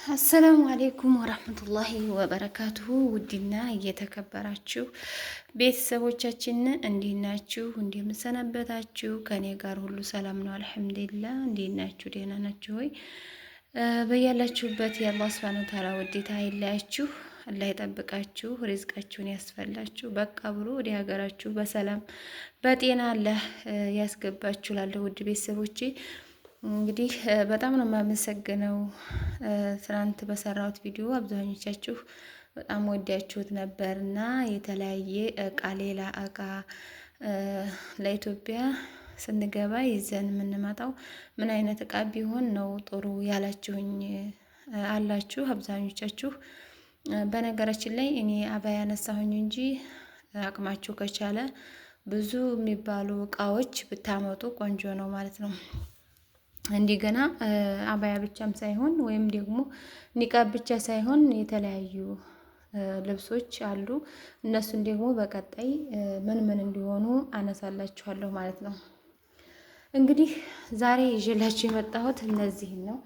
አሰላሙ አሌይኩም ወራህመቱላሂ ወበረካቱሁ። ውድና እየተከበራችሁ ቤተሰቦቻችን እንዴት ናችሁ? እንደምሰነበታችሁ? ከኔ ጋር ሁሉ ሰላም ነው አልሐምዱሊላህ። እንዴት ናችሁ? ደህና ናችሁ ወይ? በያላችሁበት የአላህ ሱብሓነሁ ወተዓላ ውዴታ አይለያችሁ፣ አላህ ይጠብቃችሁ፣ ሪዝቃችሁን ያስፈላችሁ፣ በቃ ብሎ ወደ ሀገራችሁ በሰላም በጤና አላህ ያስገባችሁ። ላለሁ ውድ ቤተሰቦቼ እንግዲህ በጣም ነው የማመሰግነው። ትናንት በሰራሁት ቪዲዮ አብዛኞቻችሁ በጣም ወዳችሁት ነበር እና የተለያየ እቃ ሌላ እቃ ለኢትዮጵያ ስንገባ ይዘን የምንመጣው ምን አይነት እቃ ቢሆን ነው ጥሩ ያላችሁኝ አላችሁ አብዛኞቻችሁ። በነገራችን ላይ እኔ አባያ ያነሳሁኝ እንጂ አቅማችሁ ከቻለ ብዙ የሚባሉ እቃዎች ብታመጡ ቆንጆ ነው ማለት ነው። እንደገና አባያ ብቻም ሳይሆን ወይም ደግሞ ኒቃብ ብቻ ሳይሆን የተለያዩ ልብሶች አሉ። እነሱን ደግሞ በቀጣይ ምን ምን እንዲሆኑ አነሳላችኋለሁ ማለት ነው። እንግዲህ ዛሬ ይዤላችሁ የመጣሁት እነዚህን ነው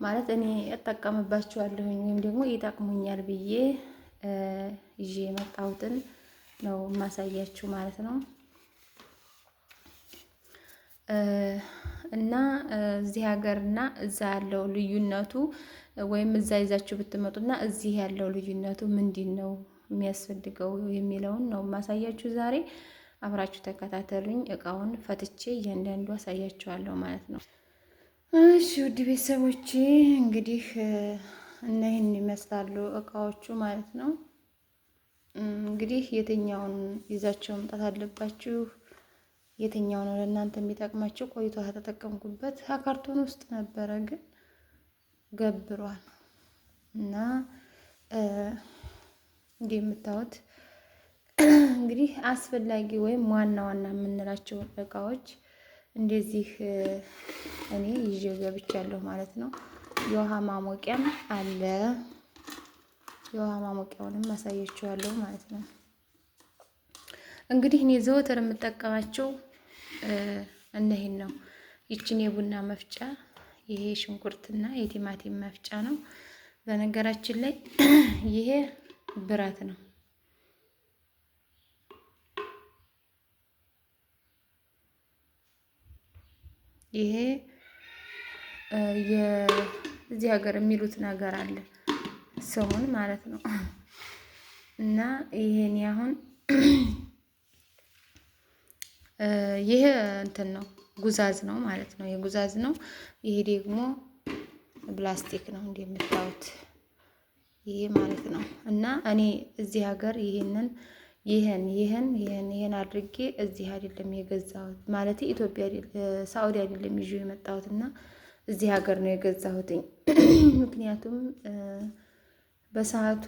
ማለት እኔ እጠቀምባችኋለሁኝ ወይም ደግሞ ይጠቅሙኛል ብዬ ይዤ የመጣሁትን ነው የማሳያችሁ ማለት ነው። እና እዚህ ሀገርና እዛ ያለው ልዩነቱ ወይም እዛ ይዛችሁ ብትመጡና እዚህ ያለው ልዩነቱ ምንድን ነው የሚያስፈልገው የሚለውን ነው ማሳያችሁ ዛሬ። አብራችሁ ተከታተሉኝ። እቃውን ፈትቼ እያንዳንዱ አሳያችኋለሁ ማለት ነው። እሺ ውድ ቤተሰቦቼ እንግዲህ እነዚህን ይመስላሉ እቃዎቹ ማለት ነው። እንግዲህ የትኛውን ይዛችሁ መምጣት አለባችሁ? የትኛው ነው ለእናንተ የሚጠቅማችሁ? ቆይቶ ተጠቀምኩበት ካርቶን ውስጥ ነበረ ግን ገብሯል እና እንደምታዩት እንግዲህ አስፈላጊ ወይም ዋና ዋና የምንላቸው እቃዎች እንደዚህ እኔ ይዤ ገብቻለሁ ማለት ነው። የውሃ ማሞቂያም አለ። የውሃ ማሞቂያውንም አሳያችኋለሁ ማለት ነው። እንግዲህ እኔ ዘወትር የምጠቀማቸው እነዚህን ነው። ይችን የቡና መፍጫ፣ ይሄ ሽንኩርትና የቲማቲም መፍጫ ነው። በነገራችን ላይ ይሄ ብረት ነው። ይሄ የዚህ ሀገር የሚሉት ነገር አለ ስሙን ማለት ነው። እና ይሄን አሁን ይሄ እንትን ነው ጉዛዝ ነው ማለት ነው። የጉዛዝ ነው። ይሄ ደግሞ ፕላስቲክ ነው እንደምታዩት ይሄ ማለት ነው። እና እኔ እዚህ ሀገር ይሄን አድርጌ እዚህ አይደለም የገዛሁት ማለት ኢትዮጵያ ሳውዲ አይደለም ይዤ የመጣሁት እና እዚህ ሀገር ነው የገዛሁትኝ። ምክንያቱም በሰዓቱ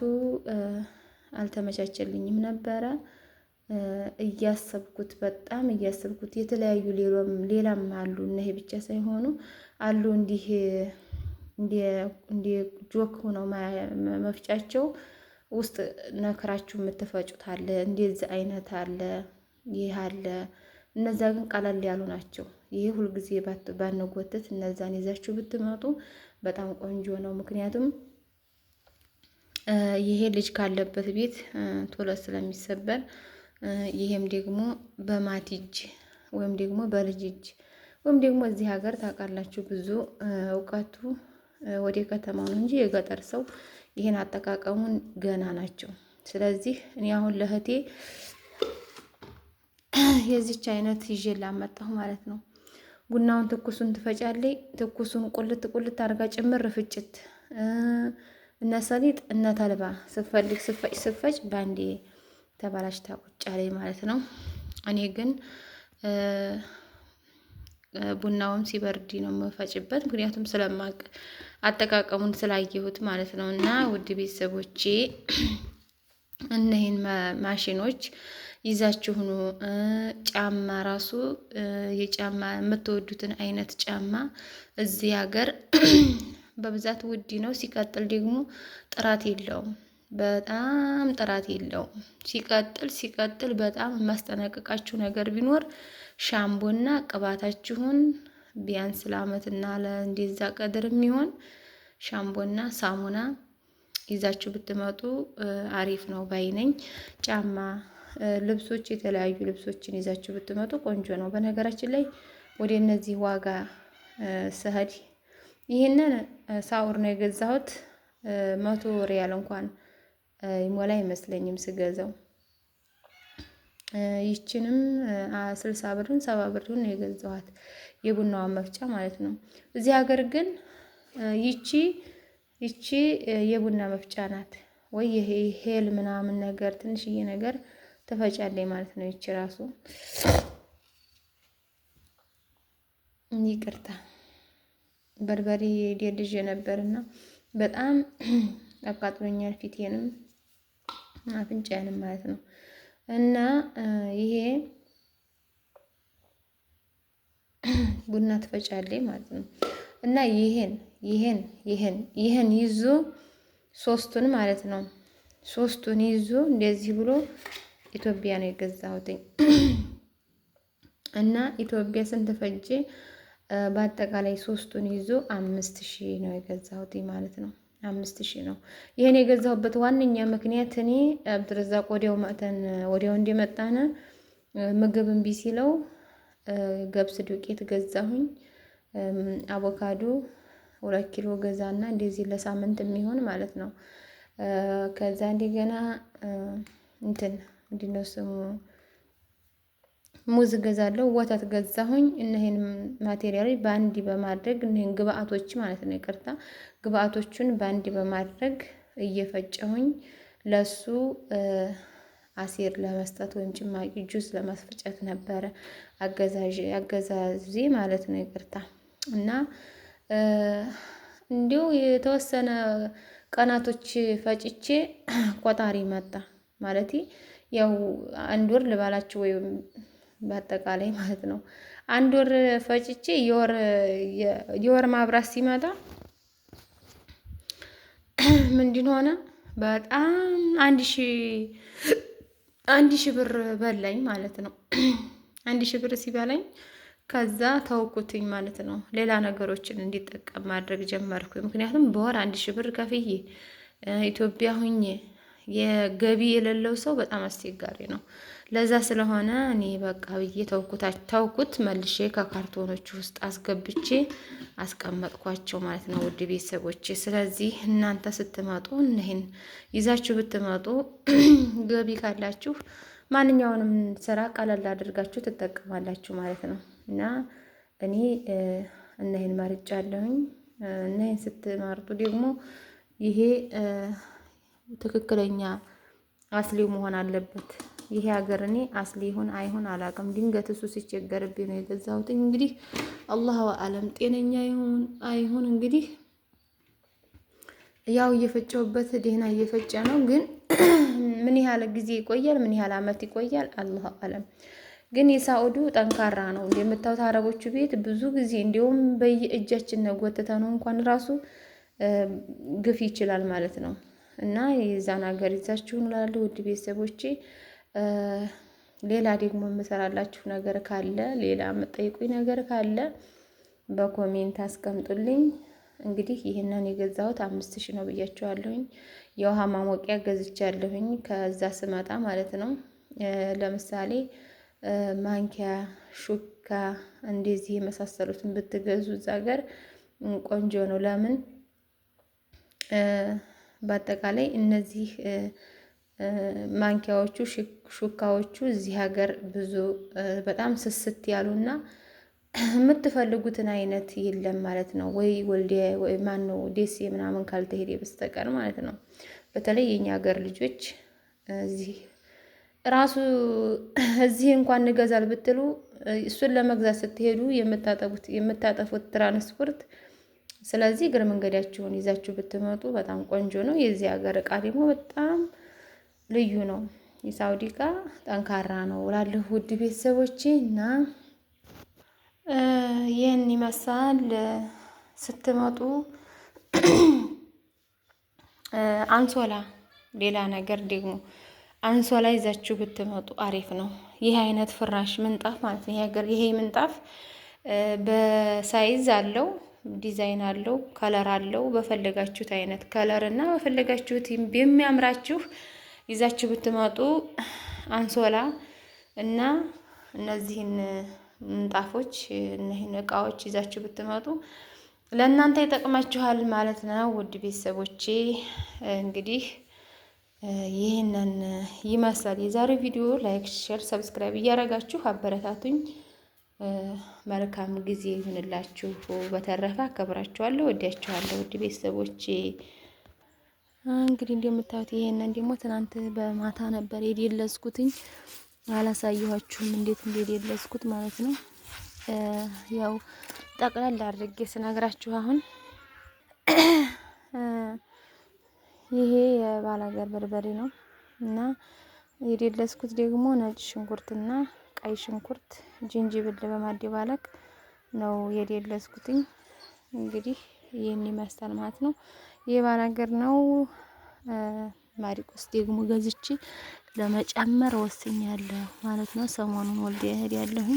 አልተመቻቸልኝም ነበረ። በጣም እያሰብኩት የተለያዩ ሌላም አሉ። እነዚህ ብቻ ሳይሆኑ አሉ እንደ ጆክ ሆነው መፍጫቸው ውስጥ ነክራችሁ የምትፈጩት አለ። እንደዚህ አይነት አለ። ይህ አለ። እነዛ ግን ቀለል ያሉ ናቸው። ይሄ ሁልጊዜ ባንጎትት እነዛን ይዛችሁ ብትመጡ በጣም ቆንጆ ነው። ምክንያቱም ይሄ ልጅ ካለበት ቤት ቶሎ ስለሚሰበር ይሄም ደግሞ በማት እጅ ወይም ደግሞ በልጅ እጅ ወይም ደግሞ እዚህ ሀገር ታውቃላችሁ ብዙ እውቀቱ ወደ ከተማው ነው እንጂ የገጠር ሰው ይሄን አጠቃቀሙን ገና ናቸው። ስለዚህ እኔ አሁን ለእህቴ የዚች አይነት ይዤ ላመጣሁ ማለት ነው። ቡናውን ትኩሱን ትፈጫለች። ትኩሱን ቁልት አድርጋ ጭምር ፍጭት እነ ሰሊጥ እነ ተልባ ስፈልግ ስፈጭ ባንዴ ተባላሽታ ቁጭ አለኝ ማለት ነው። እኔ ግን ቡናውን ሲበርድ ነው የምፈጭበት፣ ምክንያቱም ስለማቅ አጠቃቀሙን ስላየሁት ማለት ነው። እና ውድ ቤተሰቦቼ እነዚህን ማሽኖች ይዛችሁ ኑ። ጫማ ራሱ የጫማ የምትወዱትን አይነት ጫማ እዚህ ሀገር በብዛት ውድ ነው። ሲቀጥል ደግሞ ጥራት የለውም። በጣም ጥራት የለውም። ሲቀጥል በጣም የማስጠነቅቃችሁ ነገር ቢኖር ሻምቦና ቅባታችሁን ቢያንስ ለአመትና ለእንደዛ ቀድር የሚሆን ሻምቦና ሳሙና ይዛችሁ ብትመጡ አሪፍ ነው ባይነኝ። ጫማ፣ ልብሶች፣ የተለያዩ ልብሶችን ይዛችሁ ብትመጡ ቆንጆ ነው። በነገራችን ላይ ወደ እነዚህ ዋጋ ስሄድ ይህንን ሳውር ነው የገዛሁት። 100 ሪያል እንኳን ይሞላ አይመስለኝም ስገዛው። ይችንም 60 ብርን 70 ብርን ነው የገዛኋት፣ የቡናዋን መፍጫ ማለት ነው። እዚህ ሀገር ግን ይቺ የቡና መፍጫ ናት ወይ ይሄ ሄል ምናምን ነገር ትንሽዬ ነገር ትፈጫለች ማለት ነው። ይቺ ራሱ ይቅርታ በርበሬ ደልዤ ነበርና በጣም አቃጥሎኛል፣ ፊቴንም አፍንጫዬንም ማለት ነው። እና ይሄ ቡና ትፈጫለች ማለት ነው። እና ይሄን ይዞ ሶስቱን ማለት ነው። ሶስቱን ይዞ እንደዚህ ብሎ ኢትዮጵያ ነው የገዛሁት። እና ኢትዮጵያ ስንት ፈጀ? በአጠቃላይ ሶስቱን ይዞ 5000 ነው የገዛሁት ማለት ነው። 5000 ነው። ይሄን የገዛሁበት ዋነኛ ምክንያት እኔ አብድረዛቅ ወዲያው እንደመጣነ ምግብ እምቢ ሲለው ገብስ ዱቄት ገዛሁኝ። አቮካዶ 2 ኪሎ ገዛና እንደዚህ ለሳምንት የሚሆን ማለት ነው። ከዛ እንደገና ምንድነው ስሙ ሙዝ ገዛለሁ፣ ወተት ገዛሁኝ። እነዚህን ማቴሪያሎች በአንድ በማድረግ እነዚህን ግብአቶች ማለት ነው፣ ይቅርታ ግብአቶቹን በአንድ በማድረግ እየፈጨሁኝ ለሱ አሲር ለመስጠት ወይም ጭማቂ ጁስ ለማስፈጨት ነበረ አገዛዜ ማለት ነው፣ ይቅርታ። እና እንዲሁ የተወሰነ ቀናቶች ፈጭቼ ቆጣሪ መጣ ማለት ያው 1 ወር ልባላችሁ ወይም በአጠቃላይ ማለት ነው 1 ወር ፈጭቼ የወር ማብራት ሲመጣ ምንድን ሆነ? በጣም 1000 ብር በላኝ ማለት ነው። 1000 ብር ሲበላኝ ከዛ ተውኩትኝ ማለት ነው። ሌላ ነገሮችን እንዲጠቀም ማድረግ ጀመርኩ። ምክንያቱም በወር 1000 ብር ከፍዬ ኢትዮጵያ ሁኜ የገቢ የሌለው ሰው በጣም አስቸጋሪ ነው። ለዛ ስለሆነ እኔ በቃ ብዬ ተውኩት። መልሼ ከካርቶኖቹ ውስጥ አስገብቼ አስቀመጥኳቸው ማለት ነው፣ ውድ ቤተሰቦቼ። ስለዚህ እናንተ ስትመጡ እነዚህን ይዛችሁ ብትመጡ ገቢ ካላችሁ ማንኛውንም ስራ ቀለል አድርጋችሁ ትጠቀማላችሁ ማለት ነው። እና እኔ እነዚህን መርጫለሁኝ። እነዚህን ስትመርጡ ደግሞ ይሄ ትክክለኛ አስሊው መሆን አለበት። ይሄ ሀገር እኔ አስሊ ይሁን አይሁን አላውቅም። ድንገት እሱ ሲቸገርብኝ ነው የገዛሁት። እንግዲህ አላሁ አለም ጤነኛ ይሁን አይሁን። እንግዲህ ያው እየፈጨሁበት ደህና እየፈጨ ነው። ግን ምን ያህል ጊዜ ይቆያል፣ ምን ያህል አመት ይቆያል አላሁ አለም። ግን የሳኡዱ ጠንካራ ነው። እንደምታዩት አረቦቹ ቤት ብዙ ጊዜ እንዲሁም በየእጃችን ጎትተ ነው እንኳን ራሱ ግፍ ይችላል ማለት ነው። እና የዛን ሀገር ይዛችሁ እላለሁ ውድ ቤተሰቦቼ። ሌላ ደግሞ የምሰራላችሁ ነገር ካለ፣ ሌላ የምጠይቁኝ ነገር ካለ በኮሜንት አስቀምጡልኝ። እንግዲህ ይህንን የገዛሁት 5000 ነው ብያችኋለሁኝ። የውሃ ማሞቂያ ገዝቻለሁኝ ከዛ ስመጣ ማለት ነው። ለምሳሌ ማንኪያ፣ ሹካ እንደዚህ የመሳሰሉትን ብትገዙ እዛ ሀገር ቆንጆ ነው። ለምን በአጠቃላይ እነዚህ ማንኪያዎቹ፣ ሹካዎቹ እዚህ ሀገር ብዙ በጣም ስስት ያሉና የምትፈልጉትን አይነት የለም ማለት ነው። ወይ ወልዲያ ወይ ማን ነው ደሴ ምናምን ካልተሄደ በስተቀር ማለት ነው። በተለይ የኛ ሀገር ልጆች እዚህ እንኳን እንገዛል ብትሉ እሱን ለመግዛት ስትሄዱ የምታጠፉት ትራንስፖርት። ስለዚህ እግረ መንገዳችሁን ይዛችሁ ብትመጡ በጣም ቆንጆ ነው። የዚህ ሀገር እቃ ደግሞ በጣም ልዩ ነው። የሳውዲ እቃ ጠንካራ ነው እላለሁ ውድ ቤተሰቦቼ። እና ይህን ይመስላል። ስትመጡ አንሶላ፣ ሌላ ነገር ደግሞ አንሶላ ይዛችሁ ብትመጡ አሪፍ ነው። ይህ አይነት ፍራሽ ምንጣፍ ማለት ነው። ይሄ ምንጣፍ በሳይዝ አለው ዲዛይን አለው፣ ከለር አለው። በፈለጋችሁት አይነት ከለር እና በፈለጋችሁት የሚያምራችሁ ይዛችሁ ብትመጡ አንሶላ እና እነዚህን ምንጣፎች እነዚህን እቃዎች ይዛችሁ ብትመጡ ለእናንተ ይጠቅማችኋል ማለት ነው። ውድ ቤተሰቦቼ እንግዲህ ይህንን ይመስላል የዛሬው ቪዲዮ። ላይክ፣ ሼር፣ ሰብስክራይብ እያደረጋችሁ አበረታቱኝ። መልካም ጊዜ ይሁንላችሁ። በተረፈ አከብራችኋለሁ፣ ወዲያችኋለሁ ውድ ቤተሰቦቼ። እንግዲህ እንደምታዩት ይሄንን ደግሞ ትናንት በማታ ነበር የደለስኩትኝ። አላሳየኋችሁም እንዴት እንደደለስኩት ማለት ነው። ያው ጠቅላላ አድርጌ ስነግራችሁ አሁን ይሄ የባላገር በርበሬ ነው እና የደለስኩት ደግሞ ነጭ ሽንኩርትና ቀይ ሽንኩርት ጅንጅብል በማደባለቅ ነው የደለስኩትኝ። እንግዲህ ይህን ይመስላል ማለት ነው። የባላገር ነው። ማሪቆስ ደግሞ ገዝቼ ለመጨመር ወስኛለሁ ማለት ነው። ሰሞኑን ወልዲያ እሄዳለሁ።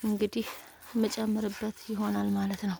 እንግዲህ የምጨምርበት ይሆናል ማለት ነው።